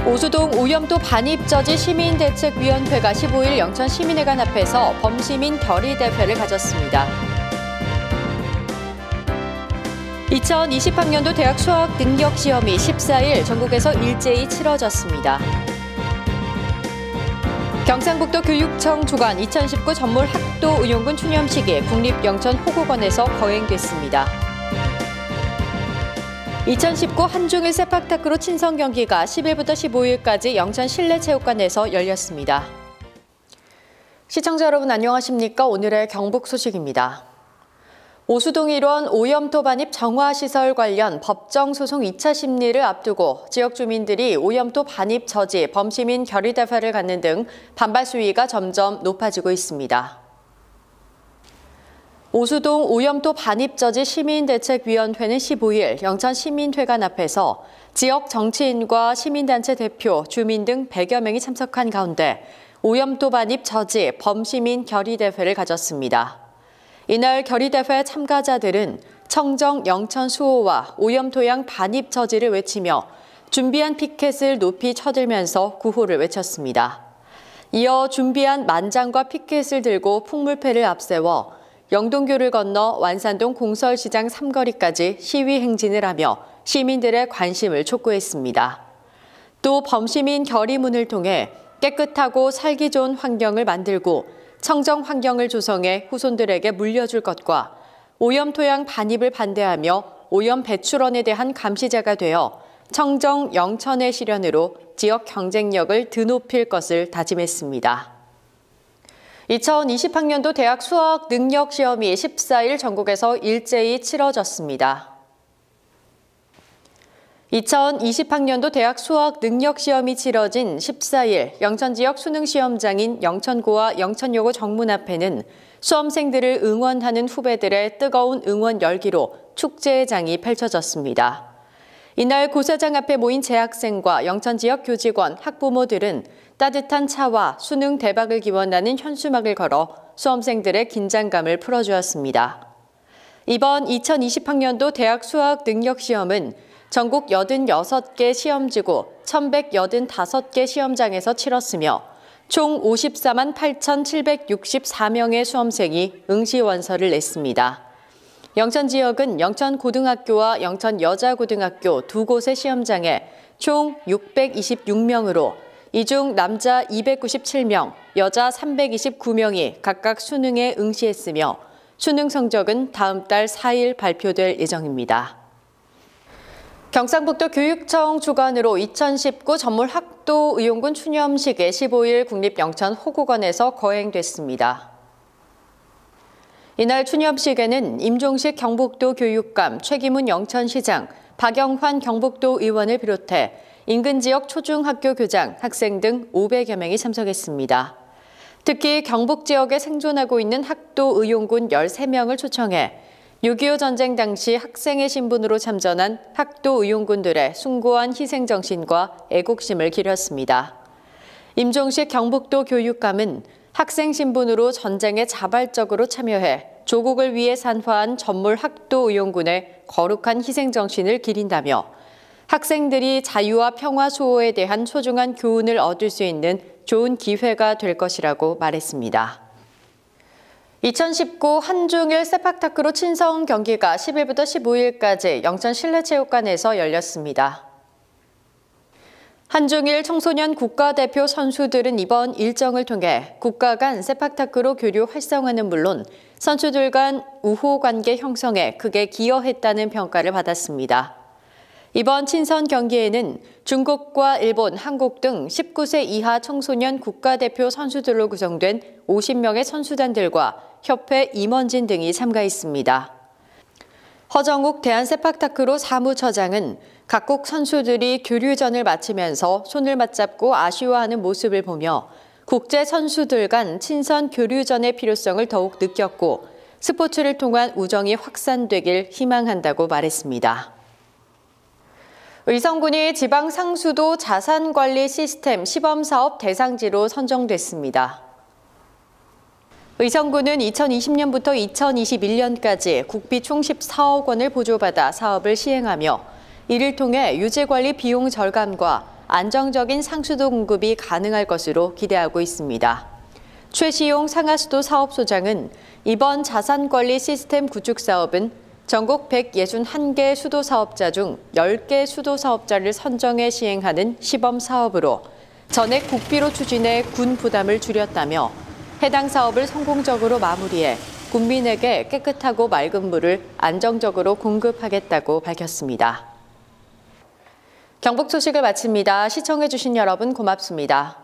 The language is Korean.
오수동 오염도 반입저지 시민대책위원회가 15일 영천시민회관 앞에서 범시민 결의대회를 가졌습니다. 2020학년도 대학 수학 능력 시험이 14일 전국에서 일제히 치러졌습니다. 경상북도 교육청 주관 2019 전몰 학도 의용군 추념식이 국립영천호국원에서 거행됐습니다. 2019 한중일 세팍타크로 친선 경기가 10일부터 15일까지 영천 실내체육관에서 열렸습니다. 시청자 여러분 안녕하십니까? 오늘의 경북 소식입니다. 오수동 일원 오염토 반입 정화시설 관련 법정 소송 2차 심리를 앞두고 지역 주민들이 오염토 반입 저지 범시민 결의대회를 갖는 등 반발 수위가 점점 높아지고 있습니다. 오수동 오염토 반입저지 시민대책위원회는 15일 영천시민회관 앞에서 지역 정치인과 시민단체 대표, 주민 등 100여 명이 참석한 가운데 오염토 반입 저지 범시민 결의대회를 가졌습니다. 이날 결의대회 참가자들은 청정 영천 수호와 오염토양 반입 저지를 외치며 준비한 피켓을 높이 쳐들면서 구호를 외쳤습니다. 이어 준비한 만장과 피켓을 들고 풍물패를 앞세워 영동교를 건너 완산동 공설시장 삼거리까지 시위 행진을 하며 시민들의 관심을 촉구했습니다. 또 범시민 결의문을 통해 깨끗하고 살기 좋은 환경을 만들고 청정 환경을 조성해 후손들에게 물려줄 것과 오염토양 반입을 반대하며 오염 배출원에 대한 감시자가 되어 청정 영천의 실현으로 지역 경쟁력을 드높일 것을 다짐했습니다. 2020학년도 대학 수학 능력 시험이 14일 전국에서 일제히 치러졌습니다. 2020학년도 대학 수학 능력 시험이 치러진 14일 영천 지역 수능 시험장인 영천고와 영천여고 정문 앞에는 수험생들을 응원하는 후배들의 뜨거운 응원 열기로 축제장이 펼쳐졌습니다. 이날 고사장 앞에 모인 재학생과 영천 지역 교직원, 학부모들은 따뜻한 차와 수능 대박을 기원하는 현수막을 걸어 수험생들의 긴장감을 풀어주었습니다. 이번 2020학년도 대학 수학 능력 시험은 전국 86개 시험지구 1,185개 시험장에서 치렀으며 총 54만 8,764명의 수험생이 응시원서를 냈습니다. 영천 지역은 영천고등학교와 영천여자고등학교 두 곳의 시험장에 총 626명으로 이 중 남자 297명, 여자 329명이 각각 수능에 응시했으며 수능 성적은 다음 달 4일 발표될 예정입니다. 경상북도 교육청 주관으로 2019 전몰 학도 의용군 추념식이 15일 국립영천호국원에서 거행됐습니다. 이날 추념식에는 임종식 경북도 교육감, 최기문 영천시장, 박영환 경북도 의원을 비롯해 인근 지역 초중학교 교장, 학생 등 500여 명이 참석했습니다. 특히 경북 지역에 생존하고 있는 학도 의용군 13명을 초청해 6.25 전쟁 당시 학생의 신분으로 참전한 학도 의용군들의 숭고한 희생정신과 애국심을 기렸습니다. 임종식 경북도 교육감은 학생 신분으로 전쟁에 자발적으로 참여해 조국을 위해 산화한 전몰 학도 의용군의 거룩한 희생정신을 기린다며 학생들이 자유와 평화 수호에 대한 소중한 교훈을 얻을 수 있는 좋은 기회가 될 것이라고 말했습니다. 2019 한중일 세팍타크로 친선 경기가 10일부터 15일까지 영천 실내체육관에서 열렸습니다. 한중일 청소년 국가대표 선수들은 이번 일정을 통해 국가 간 세팍타크로 교류 활성화는 물론 선수들 간 우호 관계 형성에 크게 기여했다는 평가를 받았습니다. 이번 친선 경기에는 중국과 일본, 한국 등 19세 이하 청소년 국가대표 선수들로 구성된 50명의 선수단들과 협회 임원진 등이 참가했습니다. 허정욱 대한세팍타크로 사무처장은 각국 선수들이 교류전을 마치면서 손을 맞잡고 아쉬워하는 모습을 보며 국제 선수들 간 친선 교류전의 필요성을 더욱 느꼈고 스포츠를 통한 우정이 확산되길 희망한다고 말했습니다. 의성군이 지방상수도 자산관리 시스템 시범사업 대상지로 선정됐습니다. 의성군은 2020년부터 2021년까지 국비 총 14억 원을 보조받아 사업을 시행하며 이를 통해 유지관리 비용 절감과 안정적인 상수도 공급이 가능할 것으로 기대하고 있습니다. 최시용 상하수도 사업소장은 이번 자산관리 시스템 구축 사업은 전국 161개 수도 사업자 중 10개 수도 사업자를 선정해 시행하는 시범 사업으로 전액 국비로 추진해 군 부담을 줄였다며 해당 사업을 성공적으로 마무리해 국민에게 깨끗하고 맑은 물을 안정적으로 공급하겠다고 밝혔습니다. 경북 소식을 마칩니다. 시청해주신 여러분 고맙습니다.